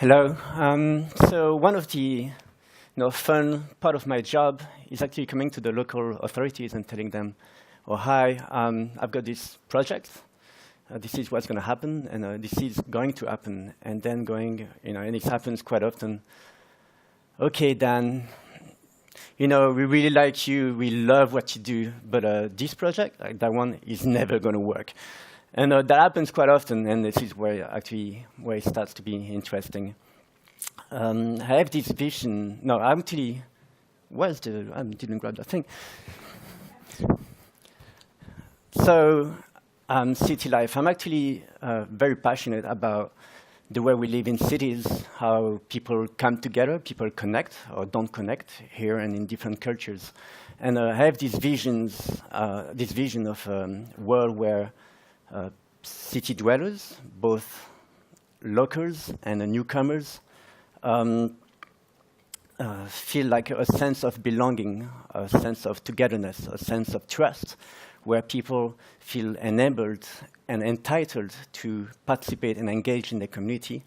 Hello. So one of the fun part of my job is actually coming to the local authorities and telling them, oh, hi, I've got this project. This is what's going to happen, and this is going to happen. And then going, and it happens quite often. OK, Dan, we really like you. We love what you do. But this project, that one, is never going to work. And that happens quite often, and this is where it starts to be interesting. I have this vision. No, actually, I didn't grab that thing. So, city life. I'm actually very passionate about the way we live in cities, how people come together, people connect or don't connect here and in different cultures. And I have this vision of a world where city dwellers, both locals and newcomers, feel like a sense of belonging, a sense of togetherness, a sense of trust, where people feel enabled and entitled to participate and engage in the community,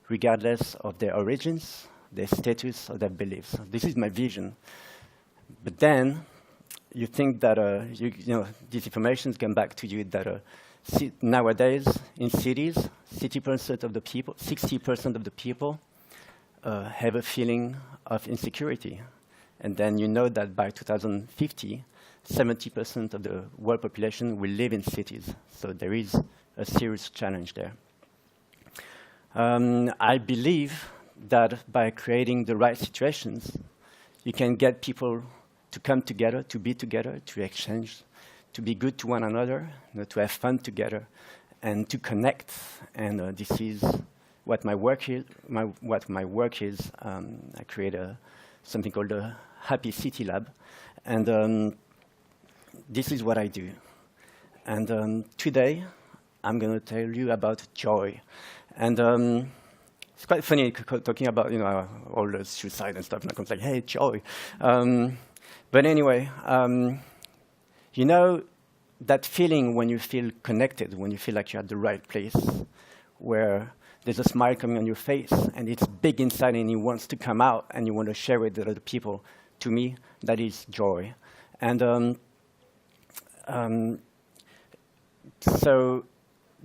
regardless of their origins, their status, or their beliefs. This is my vision. But then you think that these informations come back to you that nowadays, in cities, 60% of the people have a feeling of insecurity. And then you know that by 2050, 70% of the world population will live in cities. So there is a serious challenge there. I believe that by creating the right situations, you can get people to come together, to be together, to exchange, to be good to one another, to have fun together, and to connect. And this is what my work is. I create something called the Happy City Lab, and this is what I do. And today, I'm going to tell you about joy. And it's quite funny talking about all the suicide and stuff. And I'm like, hey, joy. But anyway. That feeling when you feel connected, when you feel like you're at the right place, where there's a smile coming on your face, and it's big inside, and it wants to come out, and you want to share it with other people. To me, that is joy. And so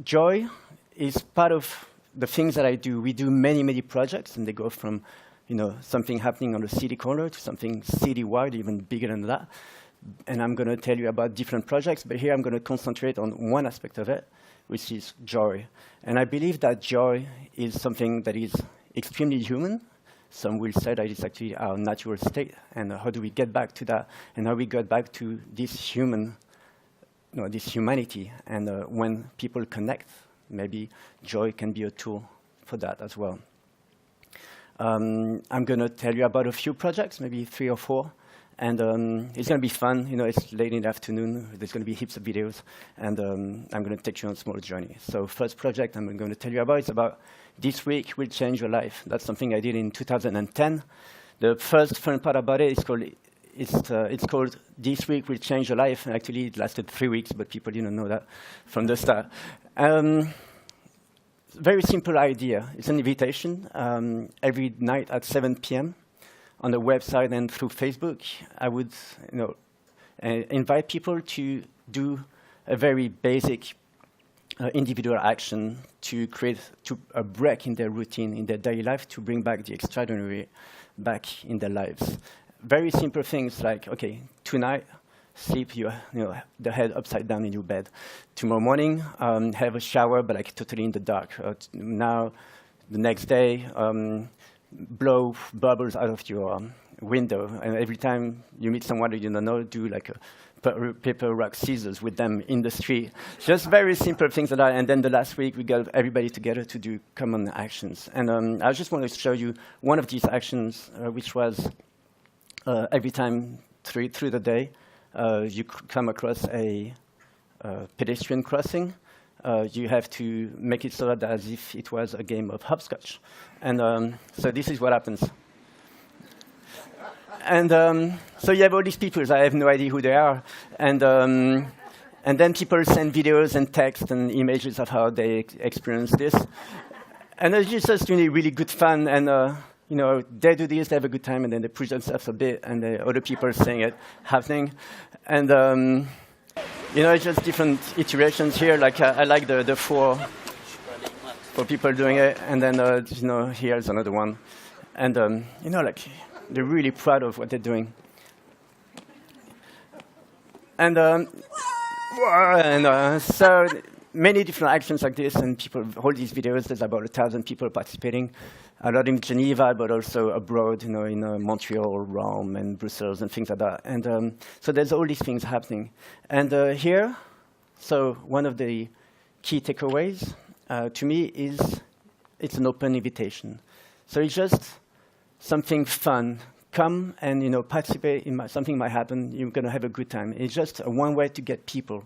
joy is part of the things that I do. We do many, many projects, and they go from something happening on the city corner to something citywide, even bigger than that. And I'm going to tell you about different projects, but here I'm going to concentrate on one aspect of it, which is joy. And I believe that joy is something that is extremely human. Some will say that it's actually our natural state. And how do we get back to that? And how we get back to this this humanity. And when people connect, maybe joy can be a tool for that as well. I'm going to tell you about a few projects, maybe 3 or 4. And it's going to be fun. It's late in the afternoon. There's going to be heaps of videos. And I'm going to take you on a small journey. So first project I'm going to tell you about is about This Week Will Change Your Life. That's something I did in 2010. The first fun part about it is it's called This Week Will Change Your Life. And actually, it lasted 3 weeks, but people didn't know that from the start. Very simple idea. It's an invitation every night at 7 p.m. on the website and through Facebook. I would invite people to do a very basic individual action to create a break in their routine, in their daily life, to bring back the extraordinary back in their lives. Very simple things like, OK, tonight, sleep the head upside down in your bed. Tomorrow morning, have a shower, but like totally in the dark. Now, the next day, blow bubbles out of your window. And every time you meet someone that you don't know, do like a paper, rock, scissors with them in the street. Just very simple things like that. And then the last week, we got everybody together to do common actions. And I just want to show you one of these actions, which was every time through the day, you come across a pedestrian crossing. You have to make it so that as if it was a game of hopscotch. And so this is what happens. And so you have all these people. I have no idea who they are. And then people send videos and text and images of how they experience this. And it's just really, really good fun. And you know, they do this, they have a good time, and then they push themselves a bit, and the other people are seeing it happening. And you know, it's just different iterations here. Like I like the four people doing it, and then you know, here's another one. And you know, like they're really proud of what they're doing. And so many different actions like this, and people, all these videos, there's about 1,000 people participating, a lot in Geneva, but also abroad, you know, in Montreal, Rome, and Brussels, and things like that. And so there's all these things happening. And here, so one of the key takeaways to me is it's an open invitation. So it's just something fun. Come and, you know, participate in something might happen. You're going to have a good time. It's just one way to get people,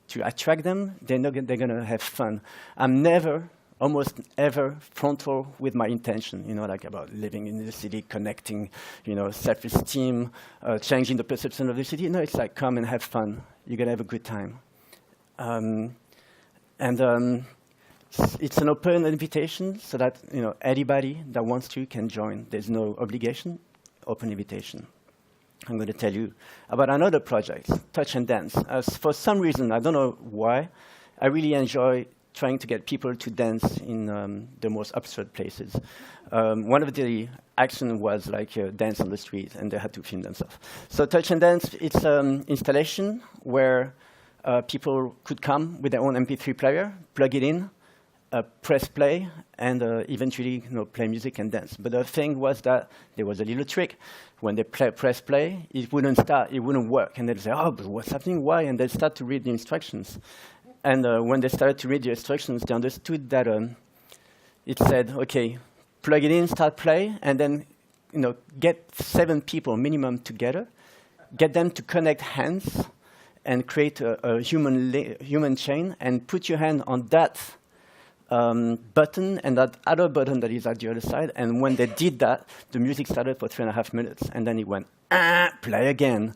to attract them. They're going to have fun. I'm never, almost ever, frontal with my intention, you know, like about living in the city, connecting, you know, self-esteem, changing the perception of the city. No, it's like come and have fun. You're going to have a good time. It's an open invitation so that, you know, anybody that wants to can join. There's no obligation. Open invitation. I'm going to tell you about another project, Touch and Dance. For some reason, I don't know why, I really enjoy trying to get people to dance in the most absurd places. One of the actions was like dance on the street, and they had to film themselves. So Touch and Dance, it's an installation where people could come with their own MP3 player, plug it in, press play, and eventually, you know, play music and dance. But the thing was that there was a little trick. When they press play, it wouldn't start, it wouldn't work. And they'd say, oh, but what's happening? Why? And they'd start to read the instructions. And when they started to read the instructions, they understood that it said, OK, plug it in, start play, and then, you know, get 7 people minimum together, get them to connect hands, and create a human chain, and put your hand on that button and that other button that is at the other side. And when they did that, the music started for 3.5 minutes, and then it went, play again.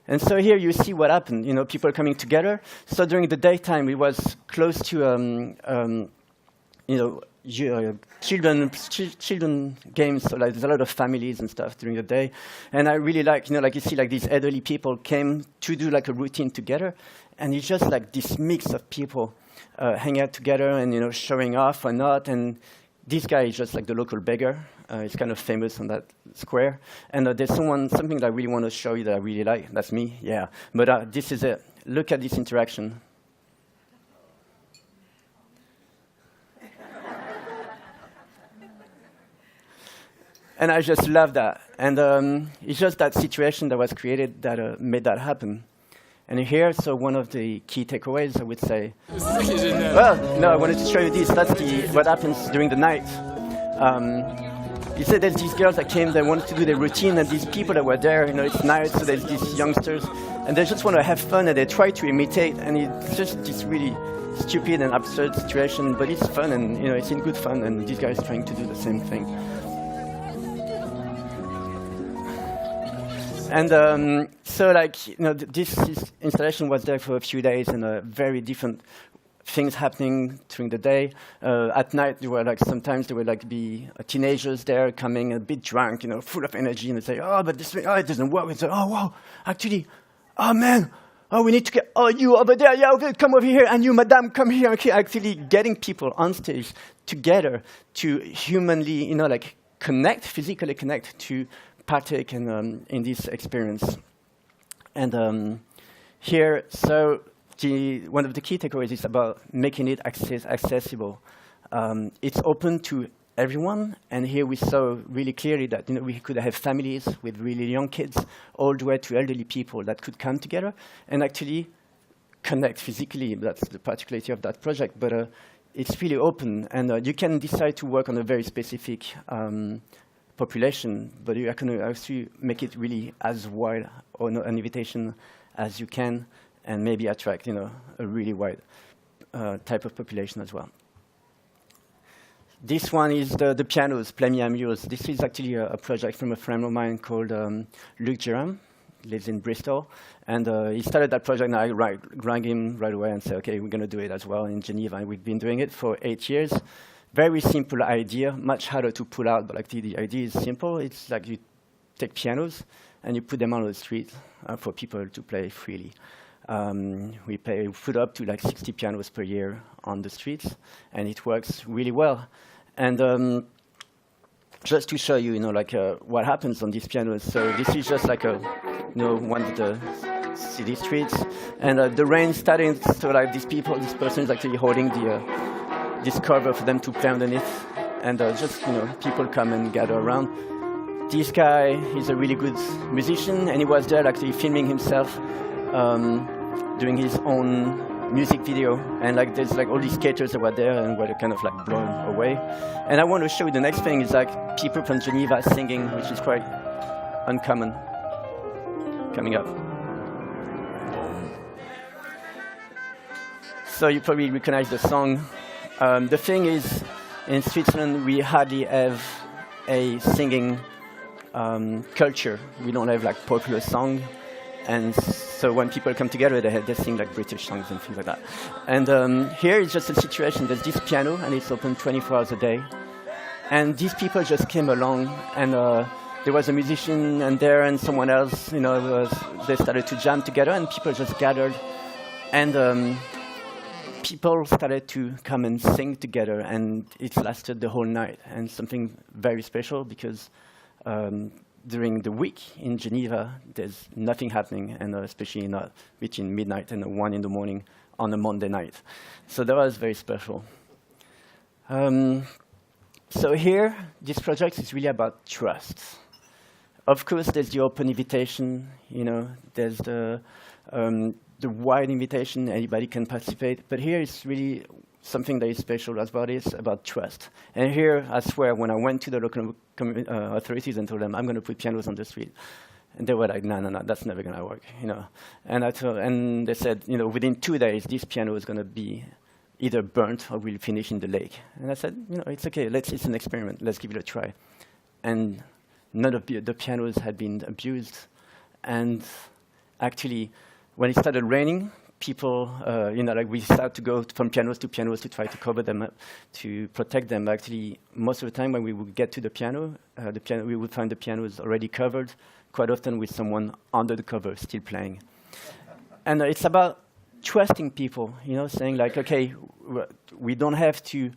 And so here you see what happened. You know, people coming together. So during the daytime, it was close to, you know, children games. So like there's a lot of families and stuff during the day. And I really like, you know, like you see like these elderly people came to do like a routine together. And it's just like this mix of people hang out together and, you know, showing off or not. And this guy is just like the local beggar. He's kind of famous on that square. And there's something that I really want to show you that I really like. That's me, yeah. But this is it. Look at this interaction. And I just love that. And it's just that situation that was created that made that happen. And here, so one of the key takeaways, I would say. Well, no, I wanted to show you this. That's what happens during the night. You said there's these girls that came, they wanted to do their routine, and these people that were there, you know, it's night, so there's these youngsters, and they just want to have fun, and they try to imitate, and it's just this really stupid and absurd situation, but it's fun, and, you know, it's in good fun, and these guys trying to do the same thing. And so, like, you know, this installation was there for a few days, and very different things happening during the day. At night, there were like sometimes there would like be teenagers there coming a bit drunk, you know, full of energy, and they say, "Oh, but this, oh, it doesn't work." And say, "Oh, wow, actually, oh man, oh, we need to get, oh, you over there, yeah, okay, come over here, and you, madame, come here." Okay, actually, getting people on stage together to humanly, you know, like connect, physically connect to partake in this experience. And here, so one of the key takeaways is about making it accessible. It's open to everyone, and here we saw really clearly that, you know, we could have families with really young kids, all the way to elderly people that could come together and actually connect physically. That's the particularity of that project, but it's really open, and you can decide to work on a very specific population, but you can actually make it really as wide or an invitation as you can, and maybe attract, you know, a really wide type of population as well. This one is the pianos, Play Me, I'm Yours. This is actually a project from a friend of mine called Luc Jerome. Lives in Bristol, and he started that project, and I rang him right away and said, okay, we're going to do it as well in Geneva, and we've been doing it for 8 years. very simple idea, much harder to pull out, but like the idea is simple. It's like you take pianos and you put them on the street for people to play freely. We put up to like 60 pianos per year on the streets, and it works really well. And just to show you, what happens on these pianos. So this is just like one of the city streets, and the rain starting. So like this person is actually holding this cover for them to play underneath, and people come and gather around. This guy is a really good musician, and he was there actually filming himself, doing his own music video, and like there's like all these skaters that were there and were kind of like blown away. And I want to show you the next thing is like people from Geneva singing, which is quite uncommon. Coming up. So you probably recognize the song. The thing is, in Switzerland, we hardly have a singing culture. We don't have like popular song. And so when people come together, they sing like British songs and things like that. And here is just a situation. There's this piano, and it's open 24 hours a day. And these people just came along, and there was a musician and there and someone else. They started to jam together, and people just gathered. And people started to come and sing together, and it lasted the whole night. And something very special, because during the week in Geneva, there's nothing happening, and especially not between midnight and 1 in the morning on a Monday night. So that was very special. So here, this project is really about trust. Of course, there's the open invitation. There's the wide invitation. Anybody can participate. But here is really something that is special about it, is about trust. And here, I swear, when I went to the local authorities and told them, I'm going to put pianos on the street, and they were like, no, that's never going to work. And they said, within 2 days, this piano is going to be either burnt or will finish in the lake. And I said, it's okay. It's an experiment. Let's give it a try. And none of the pianos had been abused. And actually, when it started raining, people, we started to go from pianos to try to cover them up, to protect them. Actually, most of the time when we would get to the piano, we would find the pianos already covered, quite often with someone under the cover still playing. And it's about trusting people, saying like, okay, we don't have to,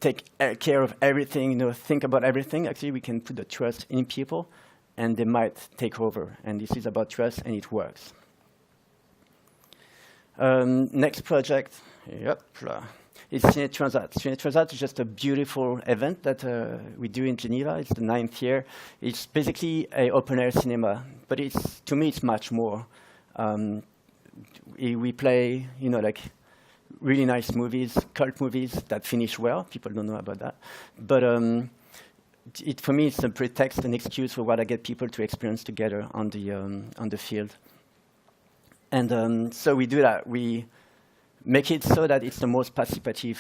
take care of everything, think about everything. Actually, we can put the trust in people, and they might take over. And this is about trust, and it works. Next project, it's in.I. in.I is just a beautiful event that we do in Geneva. It's the 9th year. It's basically an open-air cinema, but to me, it's much more. We play, like really nice movies, cult movies that finish well. People don't know about that. But for me, it's a pretext, an excuse for what I get people to experience together on the field. And so we do that. We make it so that it's the most participative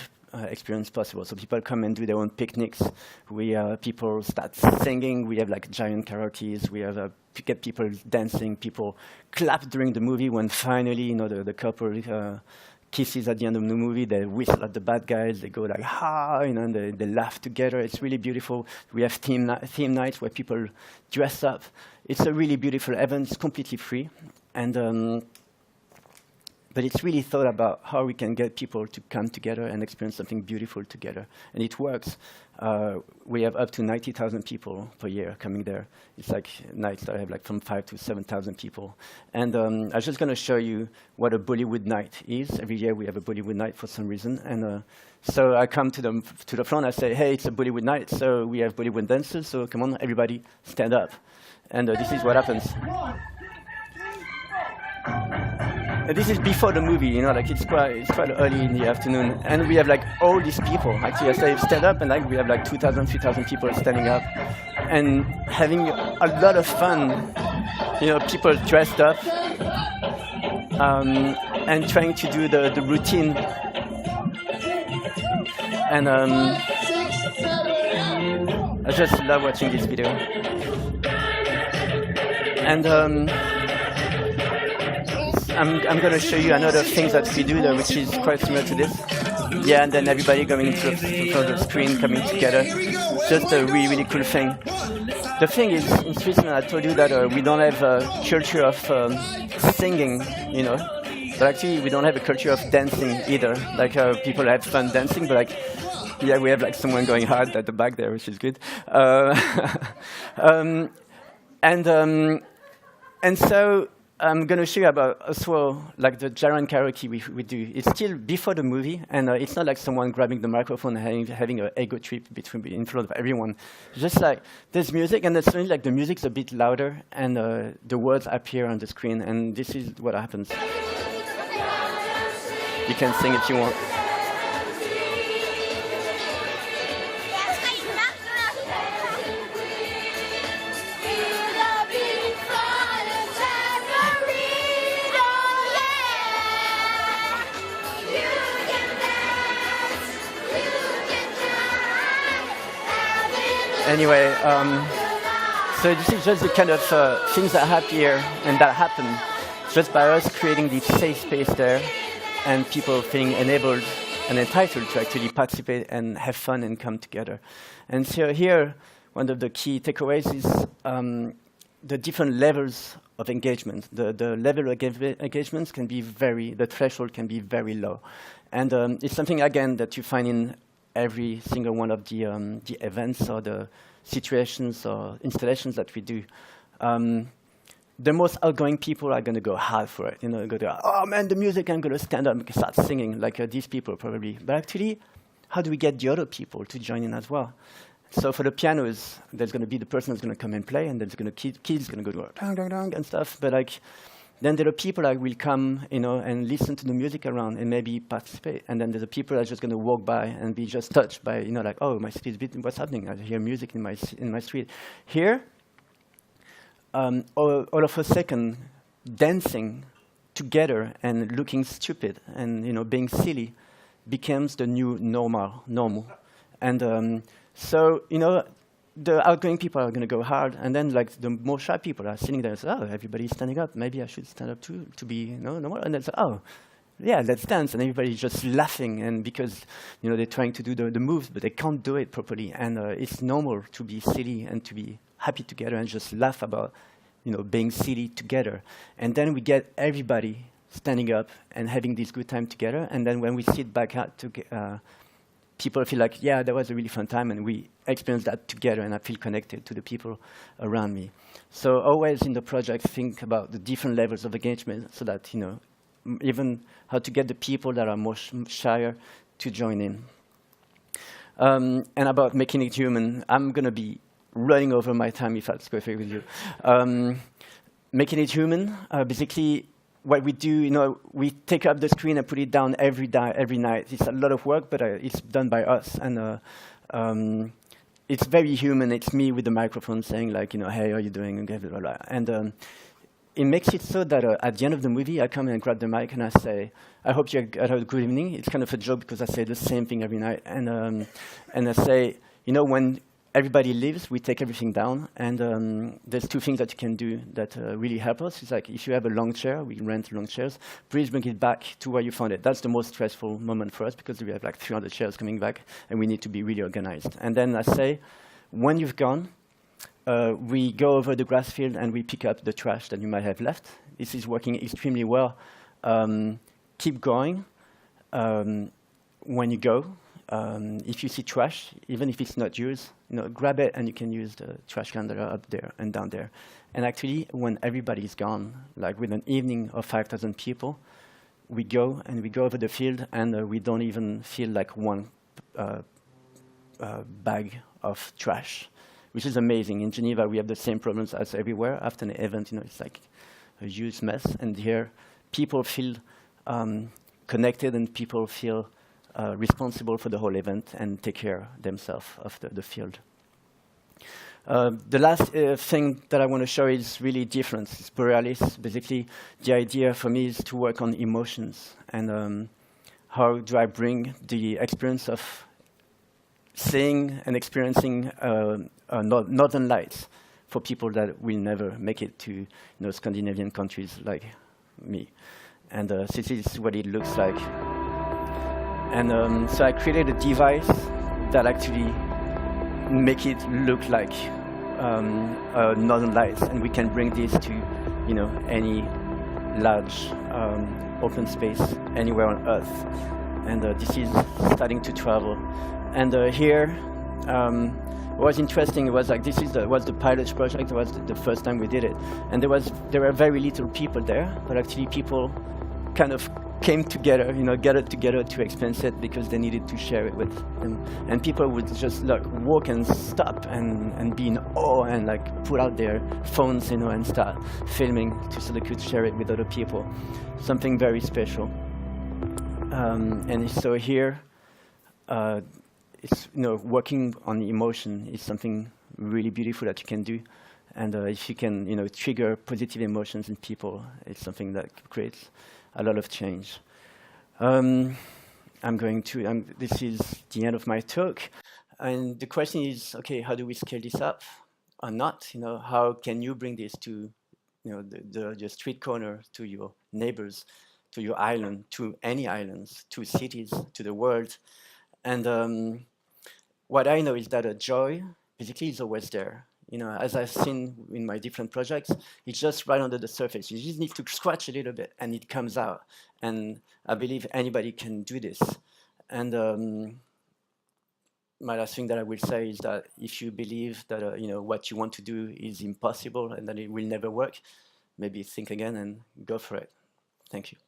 experience possible. So people come and do their own picnics. People start singing. We have like giant karaoke's. We have get people dancing. People clap during the movie when finally, the couple kisses at the end of the movie. They whistle at the bad guys. They go like, ha, and they laugh together. It's really beautiful. We have theme nights where people dress up. It's a really beautiful event. It's completely free. And but it's really thought about how we can get people to come together and experience something beautiful together. And it works. We have up to 90,000 people per year coming there. It's like nights that have like from 5,000 to 7,000 people. And I was just going to show you what a Bollywood night is. Every year we have a Bollywood night for some reason. And so I come to the front. I say, hey, it's a Bollywood night. So we have Bollywood dancers. So come on, everybody, stand up. And this is what happens. This is before the movie, it's quite early in the afternoon, and we have like all these people. Actually, I say stand up, and like we have like 2,000, 3,000 people standing up, and having a lot of fun. People dressed up, and trying to do the routine. And I just love watching this video. And I'm going to show you another thing that we do there, which is quite similar to this. Yeah, and then everybody going into the screen, coming together. Just a really, really cool thing. The thing is, in Switzerland, I told you that we don't have a culture of singing, you know. But actually, we don't have a culture of dancing either. Like, people have fun dancing, but like, yeah, we have like someone going hard at the back there, which is good. And so I'm going to show you about as well, like the Jaran karaoke we do. It's still before the movie, and it's not like someone grabbing the microphone and having an ego trip in front of everyone. It's just like there's music, and it's suddenly like the music's a bit louder, and the words appear on the screen, and this is what happens. You can sing if you want. Anyway, so this is just the kind of things that happen here and that happen just by us creating this safe space there and people feeling enabled and entitled to actually participate and have fun and come together. And so here, one of the key takeaways is the different levels of engagement. The level of engagements can be the threshold can be very low. And it's something, again, that you find in every single one of the events or the situations or installations that we do. The most outgoing people are going to go hard for it. You know, go to, oh man, the music, I'm going to stand up and start singing, like these people probably. But actually, how do we get the other people to join in as well? So for the pianos, there's going to be the person who's going to come and play, and there's going to kids going to go dang, dang, dang, and stuff. But like, then there are people that will come, you know, and listen to the music around and maybe participate. And then there's the people that are just going to walk by and be just touched by, you know, like, oh, my street's beating, what's happening? I hear music in my street. Here, all of a second, dancing together and looking stupid and, you know, being silly becomes the new normal. And so, you know, the outgoing people are going to go hard, and then like the more shy people are sitting there and say, oh, everybody's standing up. Maybe I should stand up too to be, you know, normal. And then say, oh, yeah, let's dance. And everybody's just laughing, and because, you know, they're trying to do the moves, but they can't do it properly. And it's normal to be silly and to be happy together and just laugh about, you know, being silly together. And then we get everybody standing up and having this good time together. And then when we sit back out people feel like, yeah, that was a really fun time, and we experience that together, and I feel connected to the people around me. So always in the project, think about the different levels of engagement so that, you know, even how to get the people that are more shyer to join in. And about making it human, I'm going to be running over my time if that's perfect with you. Making it human, basically, what we do, you know, we take up the screen and put it down every night. It's a lot of work, but it's done by us. And it's very human. It's me with the microphone saying, like, you know, hey, how are you doing? And blah, blah, blah. And it makes it so that at the end of the movie, I come and grab the mic and I say, I hope you had a good evening. It's kind of a joke because I say the same thing every night. And I say, you know, when everybody leaves, we take everything down, and there's two things that you can do that really help us. It's like, if you have a long chair, we rent long chairs, please bring it back to where you found it. That's the most stressful moment for us, because we have like 300 chairs coming back, and we need to be really organized. And then I say, when you've gone, we go over the grass field and we pick up the trash that you might have left. This is working extremely well. Keep going when you go. If you see trash, even if it's not yours, you know, grab it, and you can use the trash can that are up there and down there. And actually, when everybody's gone, like with an evening of 5,000 people, we go over the field, and we don't even feel like one bag of trash, which is amazing. In Geneva, we have the same problems as everywhere. After an event, you know, it's like a huge mess. And here, people feel connected, and people feel responsible for the whole event and take care themselves of the field. The last thing that I want to show is really different. It's BOREALIS. Basically, the idea for me is to work on emotions, and how do I bring the experience of seeing and experiencing northern lights for people that will never make it to, you know, Scandinavian countries like me. And this is what it looks like. And so I created a device that actually make it look like northern lights, and we can bring this to, any large open space anywhere on Earth. And this is starting to travel. And here, what was interesting was like this was the pilot project. It was the first time we did it, and there were very little people there, but actually people kind of came together, gathered together to experience it because they needed to share it with them. And people would just walk and stop and be in awe and pull out their phones, and start filming so they could share it with other people. Something very special. And so here, it's working on emotion is something really beautiful that you can do. And if you can, trigger positive emotions in people, it's something that creates a lot of change. This is the end of my talk. And the question is, okay, how do we scale this up or not? How can you bring this to, the street corner, to your neighbors, to your island, to any islands, to cities, to the world? And what I know is that joy basically is always there. As I've seen in my different projects, it's just right under the surface. You just need to scratch a little bit and it comes out. And I believe anybody can do this. And my last thing that I will say is that if you believe that what you want to do is impossible and that it will never work, maybe think again and go for it. Thank you.